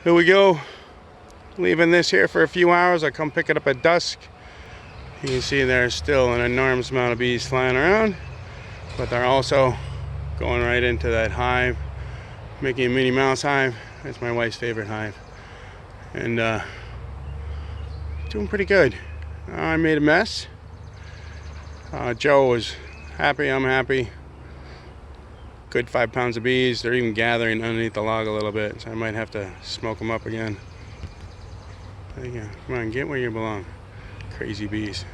Here we go. Leaving this here for a few hours. I come pick it up at dusk. You can see there's still an enormous amount of bees flying around, but they're also going right into that hive, making a Minnie Mouse hive. That's my wife's favorite hive. And doing pretty good. I made a mess. Joe was happy, I'm happy. Good 5 pounds of bees. They're even gathering underneath the log a little bit, so I might have to smoke them up again. There you go. Come on, get where you belong. Crazy bees.